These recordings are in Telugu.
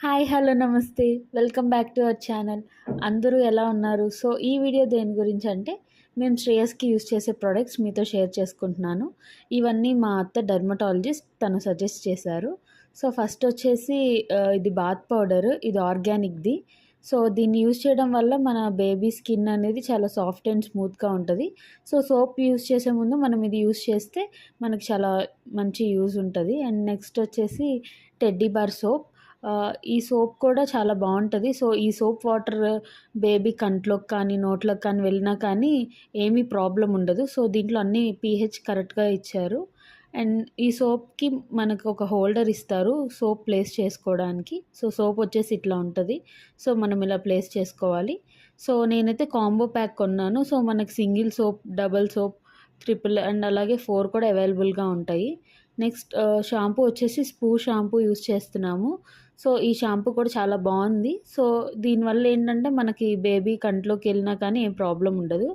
హాయ్ హలో నమస్తే. Welcome back to our channel. అందరూ ఎలా ఉన్నారు? సో, ఈ వీడియో దేని గురించి అంటే, మేము శ్రేయస్‌కి యూజ్ చేసే ప్రొడక్ట్స్ మీతో షేర్ చేసుకుంటున్నాను. ఇవన్నీ మా అత్త డెర్మటాలజిస్ట్ తను సజెస్ట్ చేశారు. సో, ఫస్ట్ వచ్చేసి ఇది బాత్ పౌడర్. ఇది ఆర్గానిక్‌ది. సో, దీన్ని యూజ్ చేయడం వల్ల మన బేబీ స్కిన్ అనేది చాలా సాఫ్ట్ అండ్ స్మూత్‌గా ఉంటది. సో, సోప్ యూజ్ చేసే ముందు మనం ఇది యూజ్ చేస్తే మనకు చాలా మంచి యూజ్ ఉంటది. అండ్ నెక్స్ట్ వచ్చేసి టెడ్డీ బార్ సోప్. ఈ సోప్ కూడా చాలా బావుంటది. సో, ఈ సోప్ వాటర్ బేబీ కంట్లోకి కానీ, నోట్లోకి కానీ వెళ్ళినా కానీ ఏమీ ప్రాబ్లమ్ ఉండదు. సో, దీంట్లో అన్నీ పీహెచ్ కరెక్ట్‌గా ఇచ్చారు. అండ్ ఈ సోప్‌కి మనకు ఒక హోల్డర్ ఇస్తారు సోప్ ప్లేస్ చేసుకోవడానికి. సో, సోప్ వచ్చేసి ఇట్లా ఉంటది. సో, మనం ఇలా ప్లేస్ చేసుకోవాలి. సో, నేనైతే కాంబో ప్యాక్ కొన్నాను. సో, మనకి single soap, double soap, triple and అలాగే 4 కూడా అవైలబుల్‌గా ఉంటాయి. నెక్స్ట్ షాంపూ వచ్చేసి స్పూ షాంపూ యూజ్ చేస్తున్నాము. సో, ఈ షాంపూ కూడా చాలా బావుంది. సో, దీనివల్ల ఏంటంటే మనకి బేబీ కంట్లోకెళ్ళినా కానీ ఏం ప్రాబ్లమ్ ఉండదు.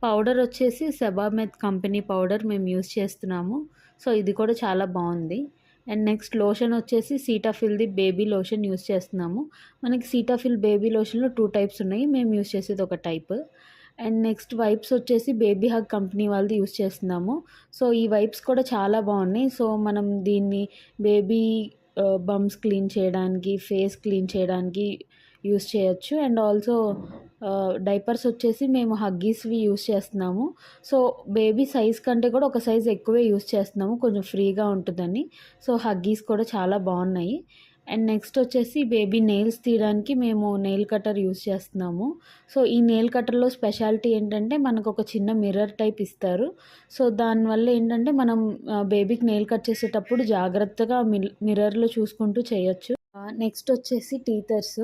పౌడర్ వచ్చేసి సెబామెత్ కంపెనీ పౌడర్ మేము యూజ్ చేస్తున్నాము. సో, ఇది కూడా చాలా బావుంది. అండ్ నెక్స్ట్ లోషన్ వచ్చేసి సీటాఫిల్‌ది బేబీ లోషన్ యూజ్ చేస్తున్నాము. మనకి సీటాఫిల్ బేబీ లోషన్‌లో 2 టైప్స్ ఉన్నాయి. మేము యూజ్ చేసేది ఒక టైప్. అండ్ నెక్స్ట్ వైప్స్ వచ్చేసి బేబీ హగ్ కంపెనీ వాళ్ళది యూజ్ చేస్తున్నాము. సో, ఈ వైప్స్ కూడా చాలా బావున్నాయి. సో, మనం దీన్ని బేబీ బమ్స్ క్లీన్ చేయడానికి, ఫేస్ క్లీన్ చేయడానికి యూజ్ చేయొచ్చు. అండ్ ఆల్సో డైపర్స్ వచ్చేసి మేము హగ్గీస్‌వి యూజ్ చేస్తున్నాము. సో, బేబీ సైజ్ కంటే కూడా ఒక సైజ్ ఎక్కువే యూజ్ చేస్తున్నాము. కొంచెం ఫ్రీగా ఉంటుందని. సో, హగ్గీస్ కూడా చాలా బావున్నాయి. అండ్ నెక్స్ట్ వచ్చేసి బేబీ నెయిల్స్ తీయడానికి మేము నెయిల్ కటర్ యూజ్ చేస్తున్నాము. సో, ఈ నెయిల్ కటర్‌లో స్పెషాలిటీ ఏంటంటే మనకొక చిన్న మిర్రర్ టైప్ ఇస్తారు. సో, దానివల్ల ఏంటంటే మనం బేబీకి నెయిల్ కట్ చేసేటప్పుడు జాగ్రత్తగా మిర్రర్‌లో చూసుకుంటూ చేయొచ్చు. నెక్స్ట్ వచ్చేసి టీథర్స్.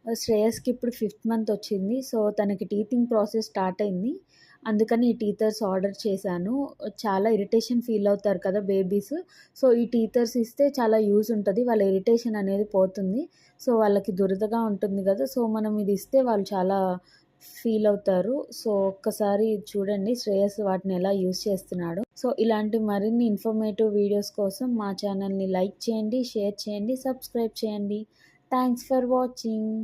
శ్రేయస్‌కి ఇప్పుడు 5th మంత్ వచ్చింది. సో, తనకి టీతింగ్ ప్రాసెస్ స్టార్ట్ అయింది. అందుకని ఈ టీథర్స్ ఆర్డర్ చేశాను. చాలా ఇరిటేషన్ ఫీల్ అవుతారు కదా బేబీస్. సో, ఈ టీథర్స్ ఇస్తే చాలా యూజ్ ఉంటది. వాళ్ళ ఇరిటేషన్ అనేది పోతుంది. సో, వాళ్ళకి దురదగా ఉంటుంది కదా! సో, మనం ఇది ఇస్తే వాళ్ళు చాలా ఫీల్ అవుతారు. సో, ఒక్కసారి చూడండి శ్రేయస్ వాటిని ఎలా యూజ్ చేస్తున్నాడో. సో, ఇలాంటి మరిన్ని ఇన్ఫర్మేటివ్ వీడియోస్ కోసం మా ఛానల్‌ని లైక్ చేయండి, షేర్ చేయండి, సబ్స్క్రైబ్ చేయండి. Thanks for watching.